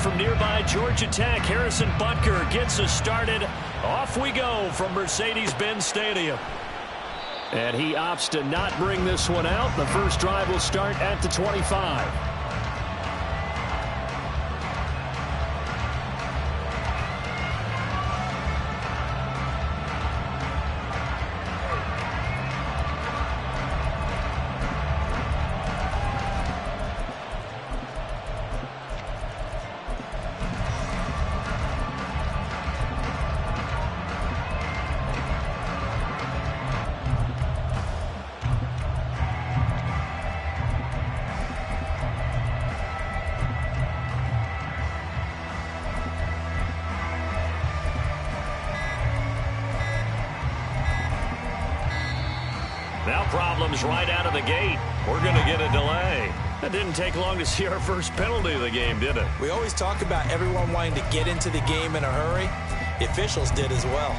from nearby Georgia Tech. Harrison Butker gets us started. Off we go from Mercedes-Benz Stadium. And he opts to not bring this one out. The first drive will start at the 25. Now problems right out of the gate. We're going to get a delay. That didn't take long to see our first penalty of the game, did it? We always talk about everyone wanting to get into the game in a hurry. The officials did as well.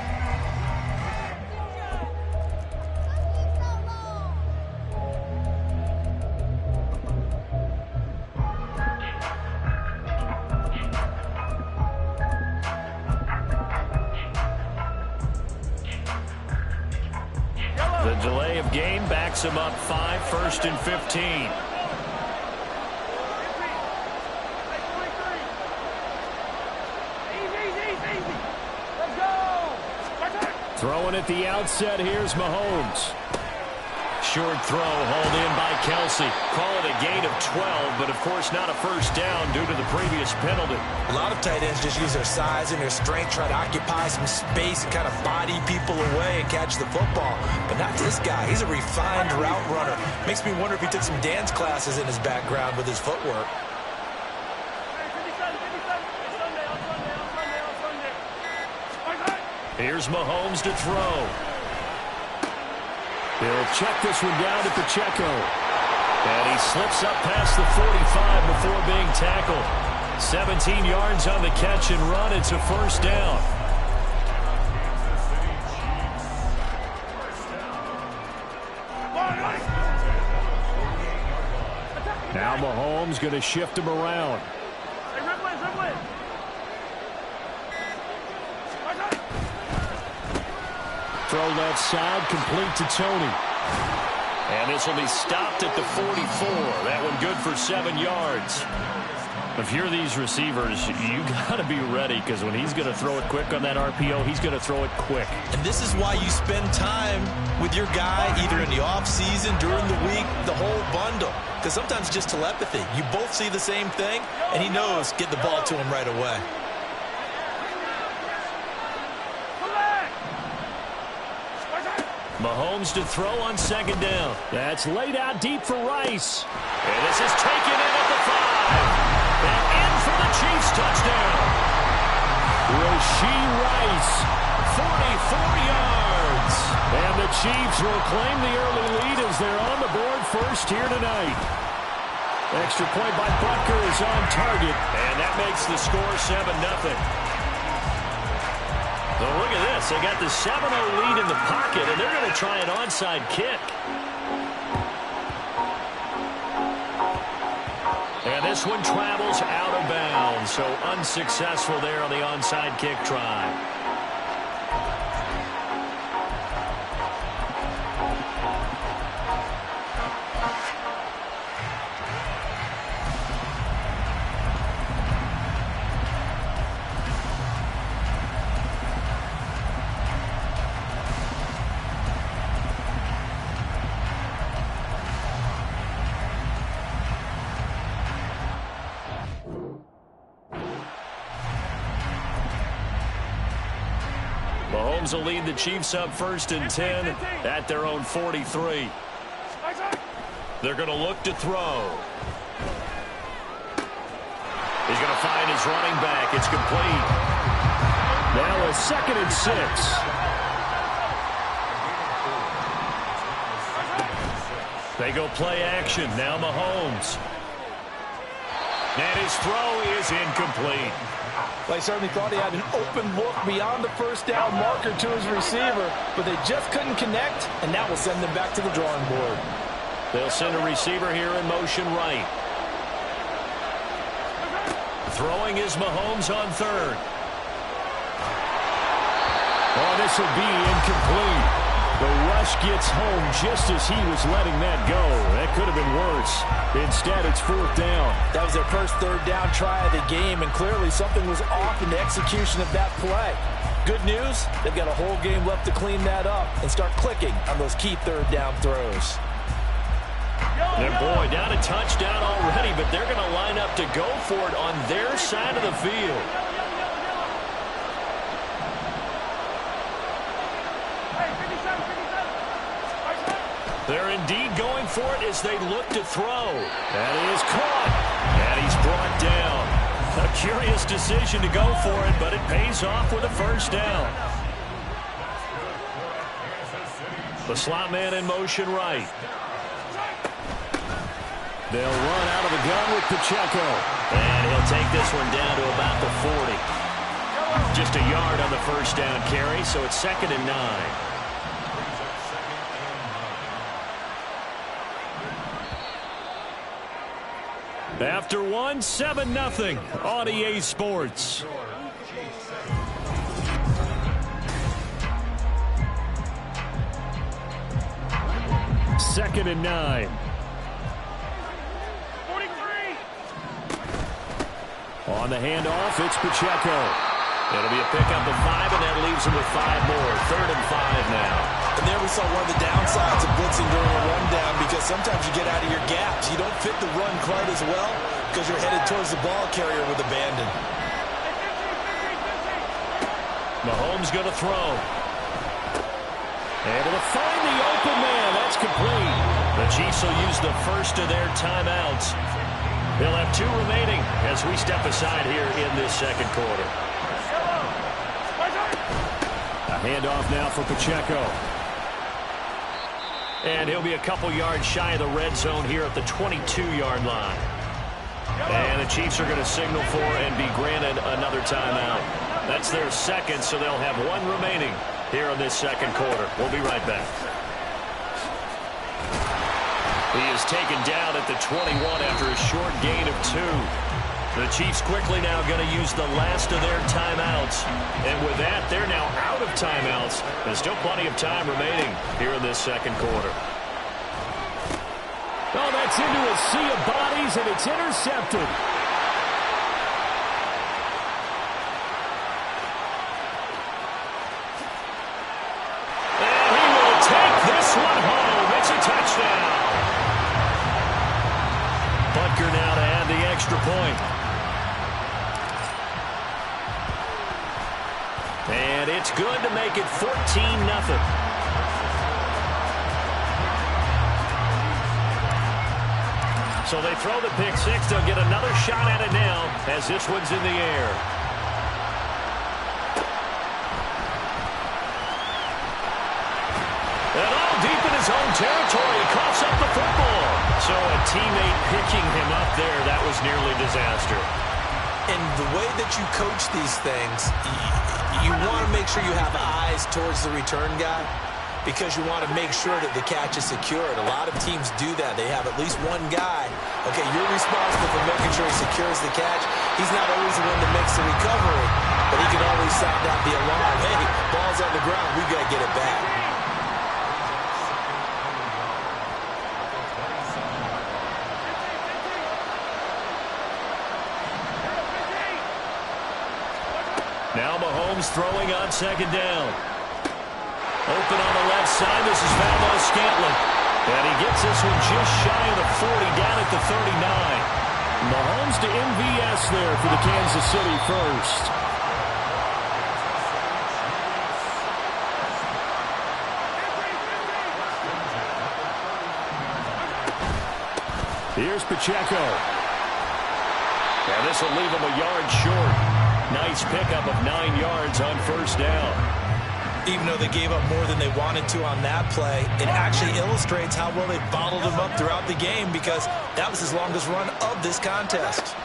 The delay of game backs him up 5, 1st and 15. Throwing at the outset, here's Mahomes. Short throw hauled in by Kelsey. Call it a gain of 12, but of course not a first down due to the previous penalty. A lot of tight ends just use their size and their strength, try to occupy some space and kind of body people away and catch the football. But not this guy. He's a refined route runner. Makes me wonder if he took some dance classes in his background with his footwork. Here's Mahomes to throw. He'll check this one down to Pacheco. And he slips up past the 45 before being tackled. 17 yards on the catch and run. It's a first down. Now Mahomes going to shift him around. Throw left side, complete to Tony. And this will be stopped at the 44. That one good for 7 yards. If you're these receivers, you got to be ready, because when he's going to throw it quick on that RPO, he's going to throw it quick. And this is why you spend time with your guy, either in the offseason, during the week, the whole bundle. Because sometimes it's just telepathy. You both see the same thing, and he knows, get the ball to him right away. Mahomes to throw on second down. That's laid out deep for Rice. And this is taken in at the 5. And in for the Chiefs touchdown. Rashee Rice, 44 yards. And the Chiefs will claim the early lead as they're on the board first here tonight. Extra point by Butker is on target. And that makes the score 7-0. So look at this. They got the 7-0 lead in the pocket, and they're going to try an onside kick. And this one travels out of bounds, so unsuccessful there on the onside kick try. Mahomes will lead the Chiefs up 1st and 10 at their own 43. They're going to look to throw. He's going to find his running back. It's complete. Now a 2nd and 6. They go play action. Now Mahomes. And his throw is incomplete. They certainly thought he had an open look beyond the first down marker to his receiver, but they just couldn't connect, and that will send them back to the drawing board. They'll send a receiver here in motion right. Throwing is Mahomes on third. Oh, this will be incomplete. The rush gets home just as he was letting that go. That could have been worse. Instead, it's fourth down. That was their first third down try of the game, and clearly something was off in the execution of that play. Good news, they've got a whole game left to clean that up and start clicking on those key third down throws. And boy, down a touchdown already, but they're going to line up to go for it on their side of the field. They're indeed going for it as they look to throw. That is caught, and he's brought down. A curious decision to go for it, but it pays off with a first down. The slot man in motion right. They'll run out of the gun with Pacheco. And he'll take this one down to about the 40. Just a yard on the first down carry, so it's 2nd and 9. After one, 7-0 on EA Sports. Second and 9. 43. On the handoff, it's Pacheco. It'll be a pickup of 5, and that leaves him with 5 more. 3rd and 5 now. And there we saw one of the downsides of blitzing during a rundown, because sometimes you get out of your gaps. You don't fit the run quite as well because you're headed towards the ball carrier with abandon. Mahomes going to throw. Able to find the open man. That's complete. The Chiefs will use the first of their timeouts. They'll have 2 remaining as we step aside here in this second quarter. A handoff now for Pacheco. And he'll be a couple yards shy of the red zone here at the 22-yard line. And the Chiefs are going to signal for and be granted another timeout. That's their second, so they'll have 1 remaining here in this second quarter. We'll be right back. He is taken down at the 21 after a short gain of 2. The Chiefs quickly now going to use the last of their timeouts. And with that, they're now out of timeouts. There's still plenty of time remaining here in this second quarter. Oh, that's into a sea of bodies, and it's intercepted. And he will take this one home. It's a touchdown. Butker now to add the extra point. And it's good to make it 14-0. So they throw the pick six. They'll get another shot at it now as this one's in the air. And all deep in his own territory. He coughs up the football. So a teammate picking him up there, that was nearly disaster. And the way that you coach these things, you want to make sure you have eyes towards the return guy, because you want to make sure that the catch is secured. A lot of teams do that. They have at least one guy. Okay, you're responsible for making sure he secures the catch. He's not always the one that makes the recovery, but he can always sound out the alarm. Hey, ball's on the ground. We've got to get it back. Now Mahomes throwing on second down. Open on the left side. This is Valdes-Scantling. And he gets this one just shy of the 40, down at the 39. Mahomes to MVS there for the Kansas City first. Here's Pacheco. And this will leave him a yard short. Nice pickup of 9 yards on first down. Even though they gave up more than they wanted to on that play, it actually illustrates how well they bottled him up throughout the game, because that was his longest run of this contest.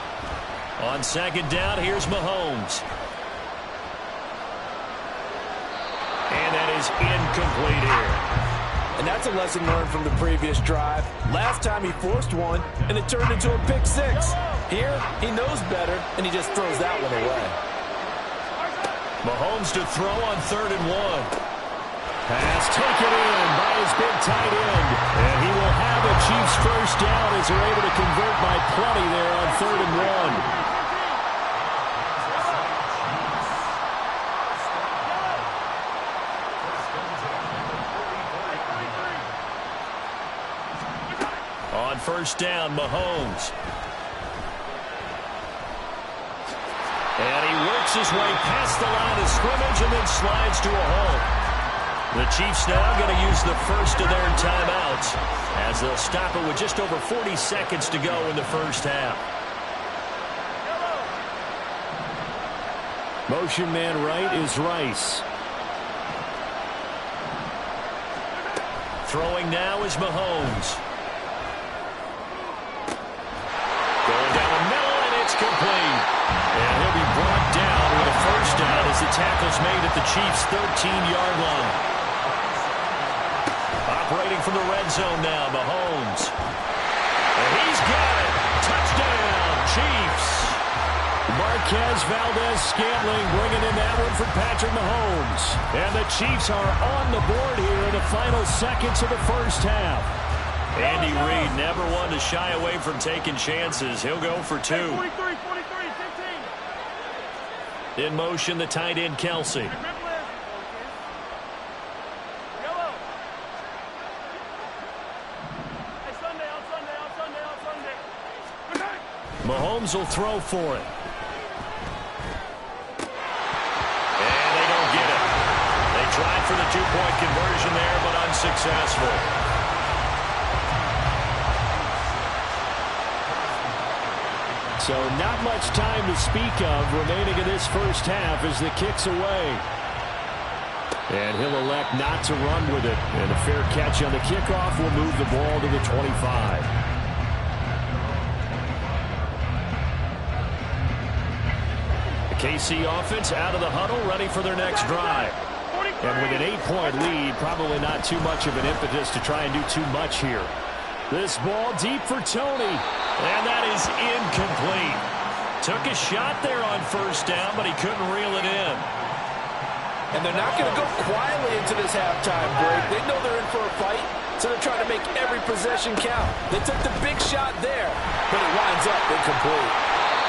On second down, here's Mahomes. And that is incomplete here. And that's a lesson learned from the previous drive. Last time he forced one, and it turned into a pick six. Here, he knows better, and he just throws that one away. Mahomes to throw on 3rd and 1. Pass taken in by his big tight end. And he will have a Chiefs first down as they're able to convert by plenty there on 3rd and 1. On first down, Mahomes. And he works his way past the line of scrimmage and then slides to a hole. The Chiefs now going to use the first of their timeouts as they'll stop it with just over 40 seconds to go in the first half. Motion man right is Rice. Throwing now is Mahomes. Going down the middle, and it's complete. And he'll be brought down with a first down as the tackle's made at the Chiefs' 13-yard line. Operating from the red zone now, Mahomes. And he's got it. Touchdown, Chiefs. Marquez Valdez-Scantling bringing in that one for Patrick Mahomes. And the Chiefs are on the board here in the final seconds of the first half. Andy Reid never one to shy away from taking chances. He'll go for 2. 43, 15. In motion, the tight end, Kelsey. Mahomes will throw for it. And they don't get it. They tried for the 2-point conversion there, but unsuccessful. So not much time to speak of remaining in this first half as the kick's away. And he'll elect not to run with it. And a fair catch on the kickoff will move the ball to the 25. The KC offense out of the huddle, ready for their next drive. And with an 8-point lead, probably not too much of an impetus to try and do too much here. This ball deep for Tony. And that is incomplete. Took a shot there on first down, but he couldn't reel it in. And they're not going to go quietly into this halftime break. They know they're in for a fight, so they're trying to make every possession count. They took the big shot there, but it winds up incomplete.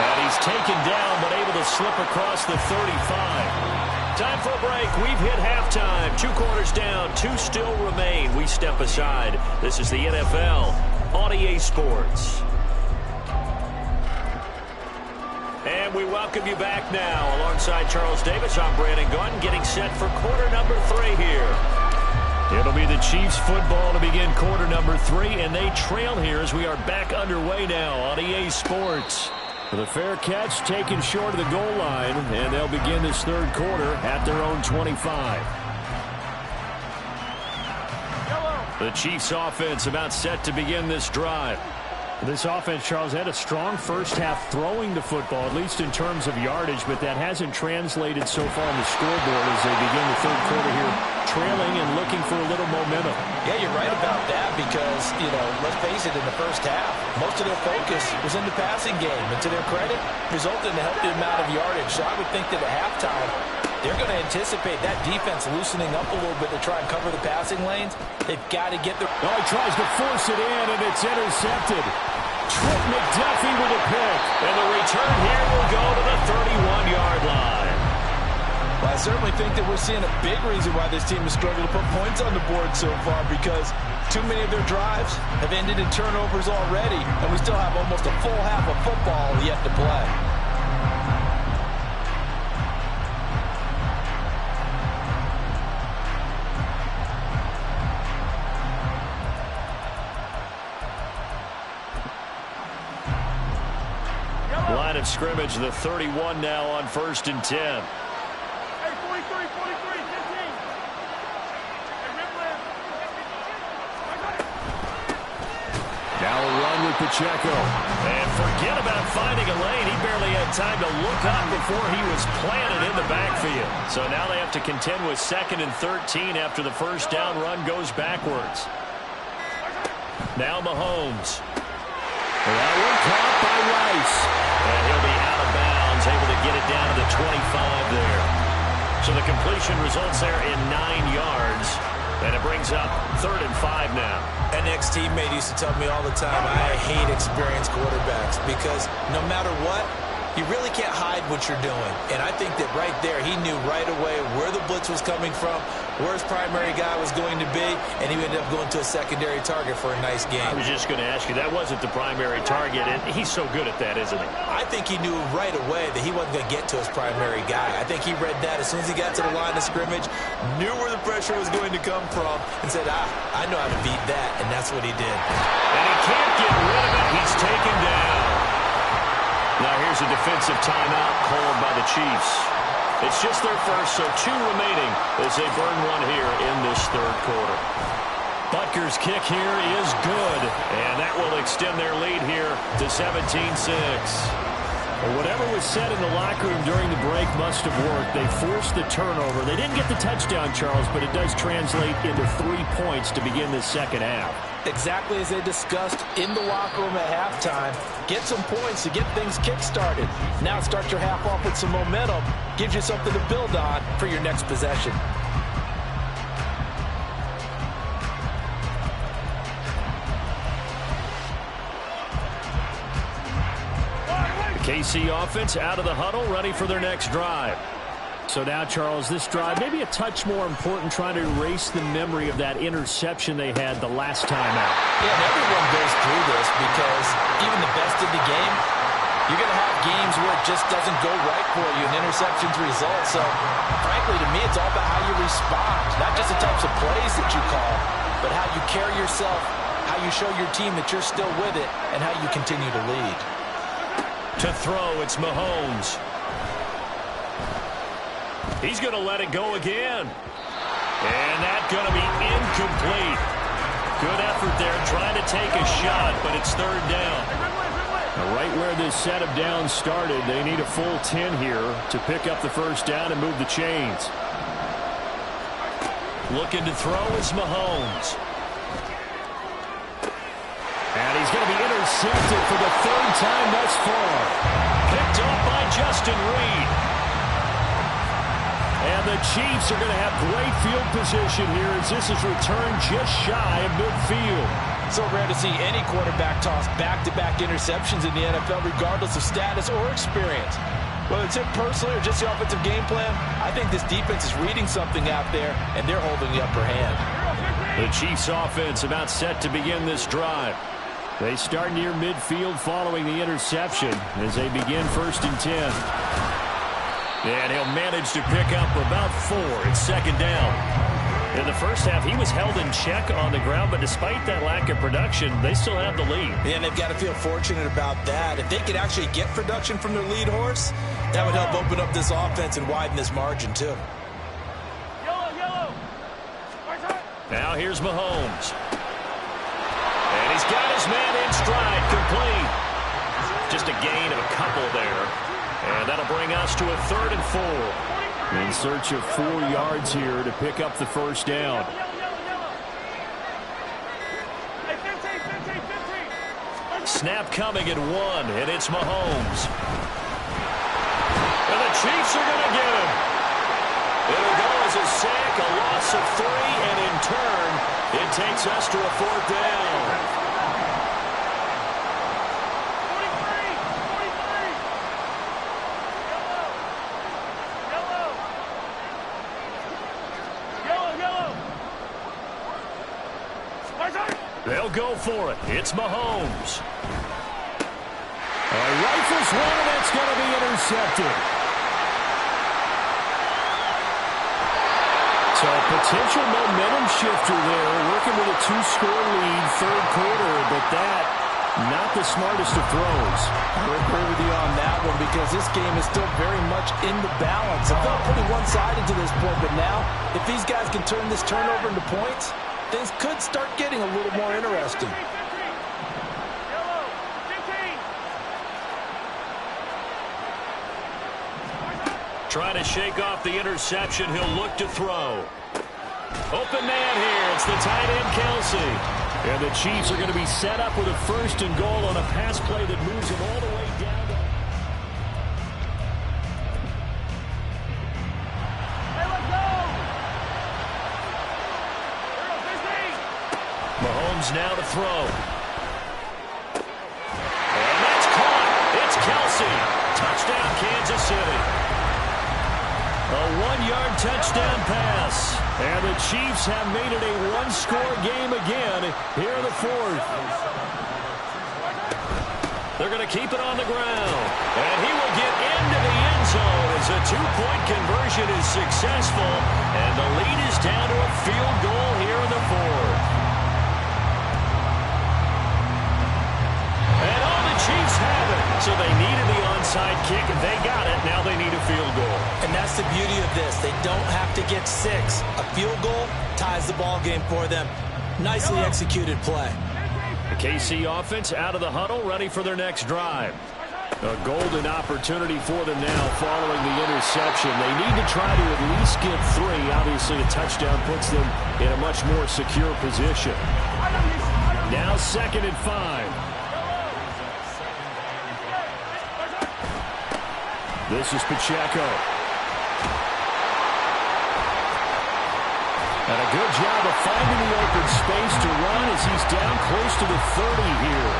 And he's taken down, but able to slip across the 35. Time for a break. We've hit halftime. 2 quarters down, 2 still remain. We step aside. This is the NFL on EA Sports. And we welcome you back now. Alongside Charles Davis, I'm Brandon Gunn, getting set for quarter number 3 here. It'll be the Chiefs football to begin quarter number 3, and they trail here as we are back underway now on EA Sports. With a fair catch taken short of the goal line, and they'll begin this third quarter at their own 25. The Chiefs offense about set to begin this drive. This offense, Charles, had a strong first half throwing the football, at least in terms of yardage, but that hasn't translated so far on the scoreboard as they begin the third quarter here, trailing and looking for a little momentum. Yeah, you're right about that because, let's face it, in the first half, most of their focus was in the passing game. And to their credit, resulted in a healthy amount of yardage. So I would think that at halftime, they're going to anticipate that defense loosening up a little bit to try and cover the passing lanes. They've got to get their... Oh, he tries to force it in, and it's intercepted. Trent McDuffie with a pick. And the return here will go to the 31-yard line. Well, I certainly think that we're seeing a big reason why this team has struggled to put points on the board so far, because too many of their drives have ended in turnovers already, and we still have almost a full half of football yet to play. Line of scrimmage, the 31 now on 1st and 10. Hey, 43, 15. Now a run with Pacheco. And forget about finding a lane. He barely had time to look up before he was planted in the backfield. So now they have to contend with 2nd and 13 after the first down run goes backwards. Now Mahomes. That one caught by Rice. And he'll be out of bounds, able to get it down to the 25 there. So the completion results there in 9 yards. And it brings up 3rd and 5 now. An ex-teammate used to tell me all the time, I hate experienced quarterbacks because no matter what, you really can't hide what you're doing. And I think that right there, he knew right away where the blitz was coming from, where his primary guy was going to be, and he ended up going to a secondary target for a nice game. I was just going to ask you, that wasn't the primary target, and he's so good at that, isn't he? I think he knew right away that he wasn't going to get to his primary guy. I think he read that as soon as he got to the line of scrimmage, knew where the pressure was going to come from, and said, I know how to beat that, and that's what he did. And he can't get rid of it. He's taken down. Now here's a defensive timeout called by the Chiefs. It's just their first, so 2 remaining as they burn one here in this 3rd quarter. Butker's kick here is good, and that will extend their lead here to 17-6. Well, whatever was said in the locker room during the break must have worked. They forced the turnover. They didn't get the touchdown, Charles, but it does translate into 3 points to begin the second half. Exactly as they discussed in the locker room at halftime. Get some points to get things kick-started. Now start your half off with some momentum. Gives you something to build on for your next possession. The KC offense out of the huddle, ready for their next drive. So now, Charles, this drive maybe a touch more important, trying to erase the memory of that interception they had the last time out. Yeah, and everyone goes through this because even the best in the game, you're going to have games where it just doesn't go right for you, and interceptions result. So, frankly, to me, it's all about how you respond, not just the types of plays that you call, but how you carry yourself, how you show your team that you're still with it, and how you continue to lead. To throw, it's Mahomes. He's going to let it go again. And that's going to be incomplete. Good effort there, trying to take a shot, but it's 3rd down. Now, right where this set of downs started, they need a full 10 here to pick up the first down and move the chains. Looking to throw is Mahomes. And he's going to be intercepted for the 3rd time thus far. Picked up by Justin Reed. And the Chiefs are going to have great field position here as this is returned just shy of midfield. So rare to see any quarterback toss back-to-back interceptions in the NFL, regardless of status or experience. Whether it's him personally or just the offensive game plan, I think this defense is reading something out there, and they're holding the upper hand. The Chiefs offense about set to begin this drive. They start near midfield following the interception as they begin 1st and 10. And he'll manage to pick up about 4. It's 2nd down. In the first half, he was held in check on the ground, but despite that lack of production, they still have the lead. And they've got to feel fortunate about that. If they could actually get production from their lead horse, that would help open up this offense and widen this margin, too. Yellow. Now here's Mahomes. And he's got his man in stride, complete. Just a gain of a couple there. And that'll bring us to a 3rd and 4. In search of 4 yards here to pick up the first down. Snap coming at 1, and it's Mahomes. And the Chiefs are going to get him. It'll go as a sack, a loss of 3, and in turn, it takes us to a 4th down. They'll go for it. It's Mahomes. Rifles one, and that's going to be intercepted. So a potential momentum shifter there, working with a 2-score lead, 3rd quarter, but that, not the smartest of throws. I agree with you on that one because this game is still very much in the balance. It felt pretty one-sided to this point, but now, if these guys can turn this turnover into points, things could start getting a little more interesting. Trying to shake off the interception. He'll look to throw. Open man here. It's the tight end, Kelsey. And the Chiefs are going to be set up with a 1st and goal on a pass play that moves them all the way down. Mahomes now to throw. And that's caught. It's Kelsey. Touchdown, Kansas City. A 1-yard touchdown pass. And the Chiefs have made it a 1-score game again here in the 4th. They're going to keep it on the ground. And he will get into the end zone as a 2-point conversion is successful. And the lead is down to a field goal here in the 4th. And all the Chiefs have it. So they needed the onside kick, and they got it. Now they need a field goal. And that's the beauty of this. They don't have to get 6. A field goal ties the ball game for them. Nicely executed play. The KC offense out of the huddle, ready for their next drive. A golden opportunity for them now following the interception. They need to try to at least get 3. Obviously, a touchdown puts them in a much more secure position. Now 2nd and 5. This is Pacheco. And a good job of finding the open space to run as he's down close to the 30 here.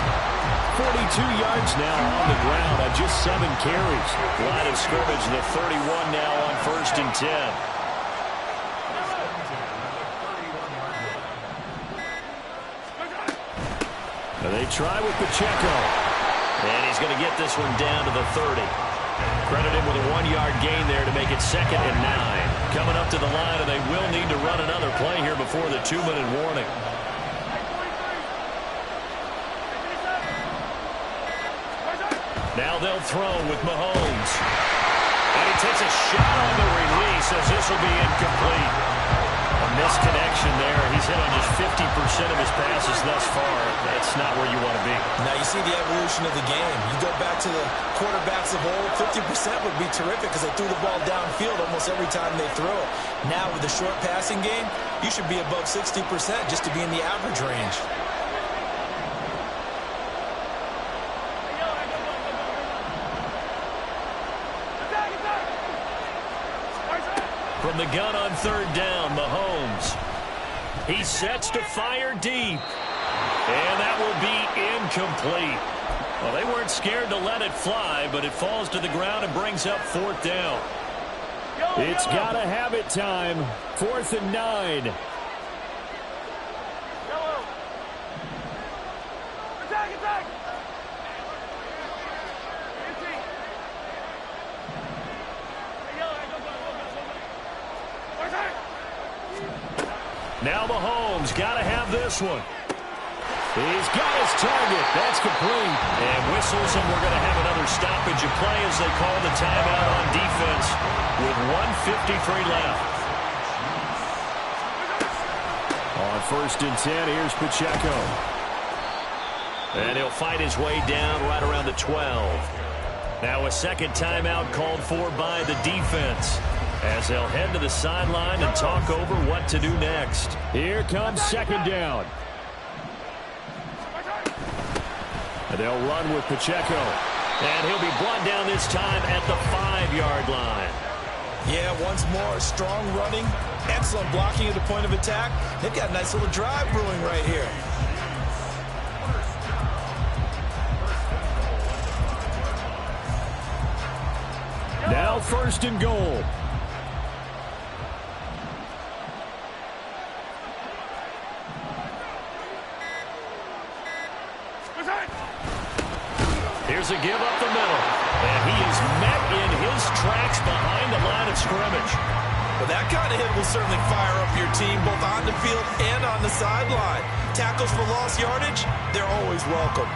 42 yards now on the ground on just 7 carries. Line of scrimmage, the 31 now on 1st and 10. And they try with Pacheco. And he's going to get this one down to the 30. Credit him with a 1-yard gain there to make it 2nd and 9. Coming up to the line, and they will need to run another play here before the 2-minute warning. Now they'll throw with Mahomes. And he takes a shot on the release as this will be incomplete. A misconnection there. He's hit on just 50% of his passes thus far. That's not where you want to be. Now you see the evolution of the game. You go back to the quarterbacks of old, 50% would be terrific because they threw the ball downfield almost every time they throw it. Now with the short passing game, you should be above 60% just to be in the average range. From the gun on 3rd down, Mahomes. He sets to fire deep. And that will be incomplete. Well, they weren't scared to let it fly, but it falls to the ground and brings up 4th down. It's got to have it time. 4th and 9. Now Mahomes got to have this one. He's got his target. That's complete. And whistles, and we're going to have another stoppage of play as they call the timeout on defense with 1:53 left. On 1st and 10, here's Pacheco. And he'll fight his way down right around the 12. Now a 2nd timeout called for by the defense, as they'll head to the sideline and talk over what to do next. Here comes 2nd down. And they'll run with Pacheco. And he'll be brought down this time at the 5-yard line. Yeah, once more, strong running, excellent blocking at the point of attack. They've got a nice little drive brewing right here. Now 1st and goal. Here's a give up the middle. And he is met in his tracks behind the line of scrimmage. Well, that kind of hit will certainly fire up your team both on the field and on the sideline. Tackles for lost yardage, they're always welcome.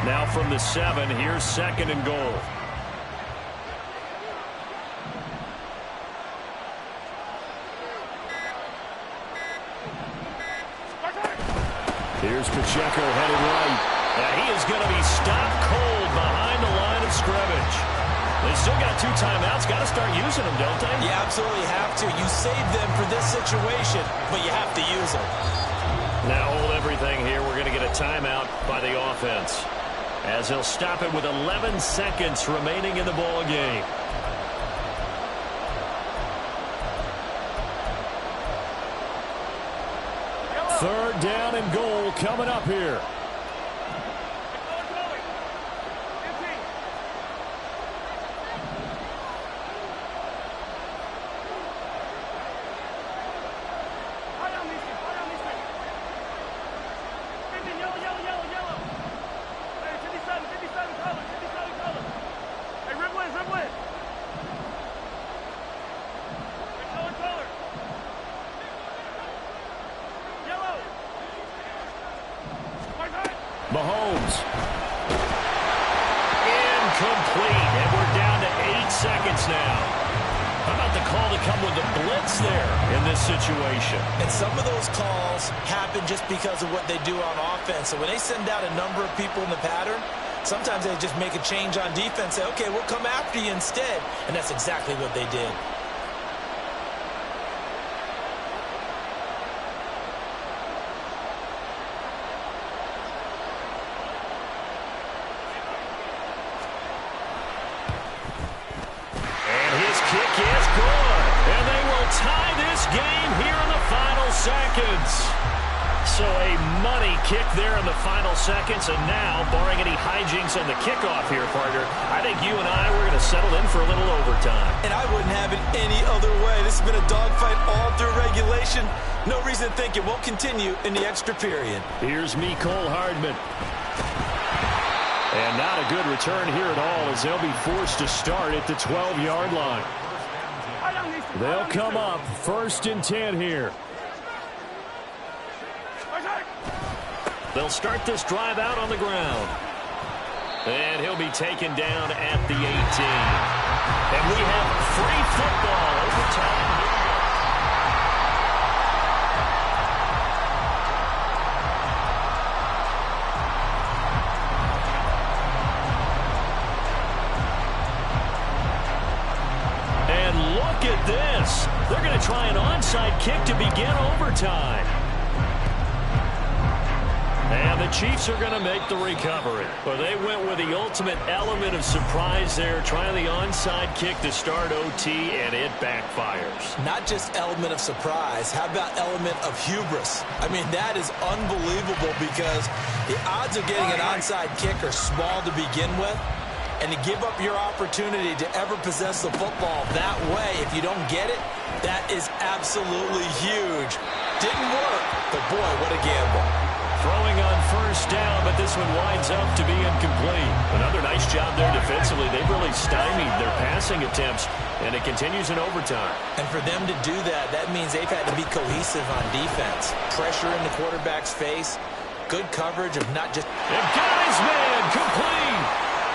Now from the 7, here's 2nd and goal. Here's Pacheco headed right. He is going to be stopped cold behind the line of scrimmage. They still got 2 timeouts. Got to start using them, don't they? You absolutely have to. You save them for this situation, but you have to use them. Now hold everything here. We're going to get a timeout by the offense, as they'll stop it with 11 seconds remaining in the ball game. Third down and goal coming up here. Mahomes. Incomplete. And we're down to 8 seconds now. How about the call to come with the blitz there in this situation? And some of those calls happen just because of what they do on offense. So when they send out a number of people in the pattern, sometimes they just make a change on defense. Say, okay, we'll come after you instead. And that's exactly what they did. So a money kick there in the final seconds, and now, barring any hijinks on the kickoff here, partner, I think you and I were going to settle in for a little overtime. And I wouldn't have it any other way. This has been a dogfight all through regulation. No reason to think it won't continue in the extra period. Here's Mecole Hardman. And not a good return here at all, as they'll be forced to start at the 12-yard line. They'll come up 1st and 10 here. They'll start this drive out on the ground. And he'll be taken down at the 18. And we have free football overtime. And look at this. They're going to try an onside kick to begin overtime. And the Chiefs are going to make the recovery. Well, they went with the ultimate element of surprise there, trying the onside kick to start OT, and it backfires. Not just element of surprise. How about element of hubris? I mean, that is unbelievable because the odds of getting an onside kick are small to begin with. And to give up your opportunity to ever possess the football that way, if you don't get it, that is absolutely huge. Didn't work, but boy, what a gamble. Throwing on 1st down, but this one winds up to be incomplete. Another nice job there defensively. They've really stymied their passing attempts, and it continues in overtime. And for them to do that, that means they've had to be cohesive on defense. Pressure in the quarterback's face, good coverage of not just... And got his man complete!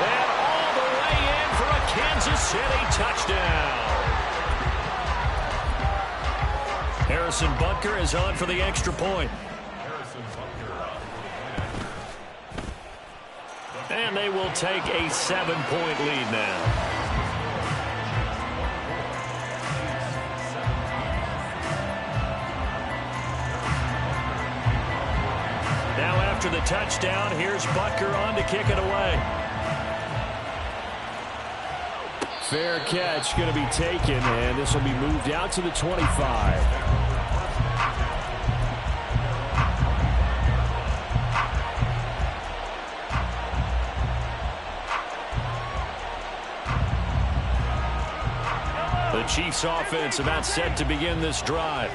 And all the way in for a Kansas City touchdown. Harrison Butker is on for the extra point. And they will take a 7-point lead now. Now after the touchdown, here's Butker on to kick it away. Fair catch going to be taken, and this will be moved out to the 25. The Chiefs offense about set to begin this drive.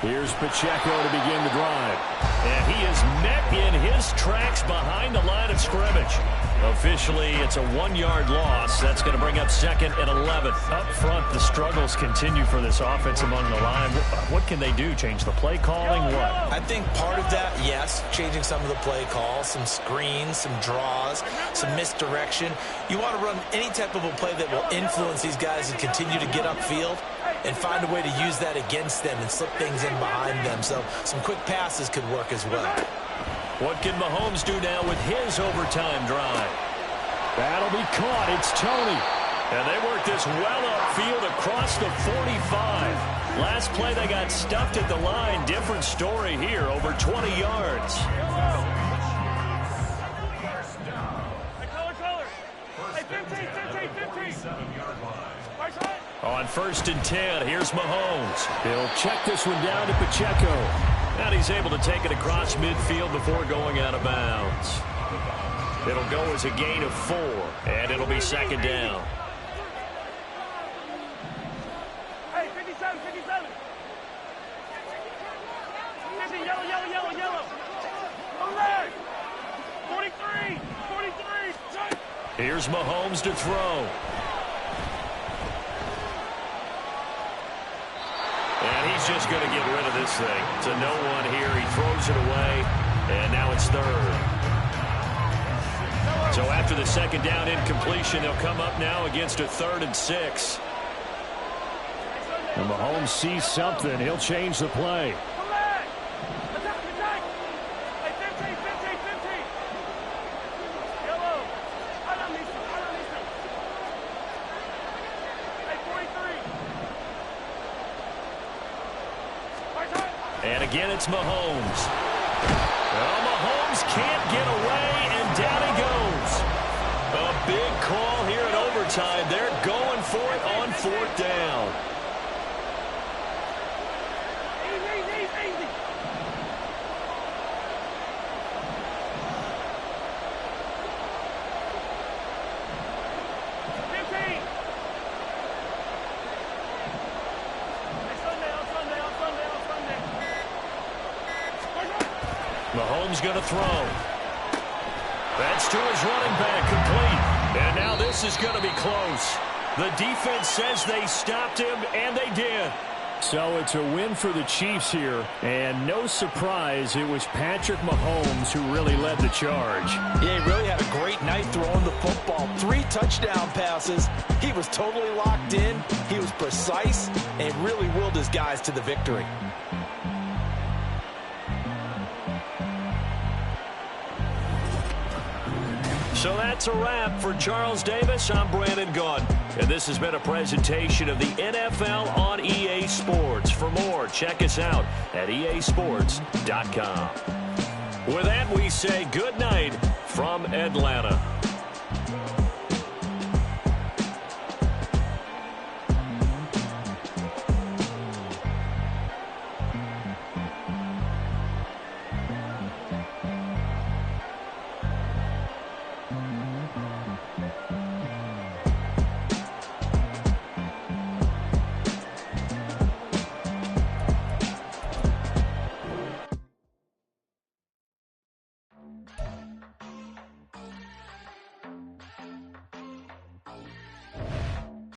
Here's Pacheco to begin the drive. And he is met in his tracks behind the line of scrimmage. Officially, it's a 1-yard loss. That's going to bring up 2nd and 11. Up front, the struggles continue for this offense among the line. What can they do? Change the play calling? What? I think part of that, yes, changing some of the play calls, some screens, some draws, some misdirection. You want to run any type of a play that will influence these guys and continue to get upfield and find a way to use that against them and slip things in behind them. So some quick passes could work as well. What can Mahomes do now with his overtime drive? That'll be caught. It's Tony. And they work this well upfield across the 45. Last play they got stuffed at the line. Different story here, over 20 yards. On 1st and 10, here's Mahomes. He'll check this one down to Pacheco. And he's able to take it across midfield before going out of bounds. It'll go as a gain of 4, and it'll be 2nd down. Hey, 57, 57. 50, yellow. Go left. 43. Here's Mahomes to throw. And he's just going to get rid of this thing. To no one here. He throws it away, and now it's 3rd. So after the 2nd down incompletion, they'll come up now against a 3rd and 6. And Mahomes sees something. He'll change the play. Attack. Hey, 15. Yellow. I don't need some. Hey, 43. And again, it's Mahomes. Well, Mahomes can't get away, and down he goes. A big call here in overtime. They're going for it on 4th down. Easy. Mahomes going to throw. That's to his running back, complete. And now this is going to be close. The defense says they stopped him, and they did. So it's a win for the Chiefs here, and no surprise, it was Patrick Mahomes who really led the charge. Yeah, he really had a great night throwing the football. 3 touchdown passes. He was totally locked in. He was precise, and really willed his guys to the victory. So that's a wrap for Charles Davis. I'm Brandon Gaudin, and this has been a presentation of the NFL on EA Sports. For more, check us out at easports.com. With that, we say good night from Atlanta.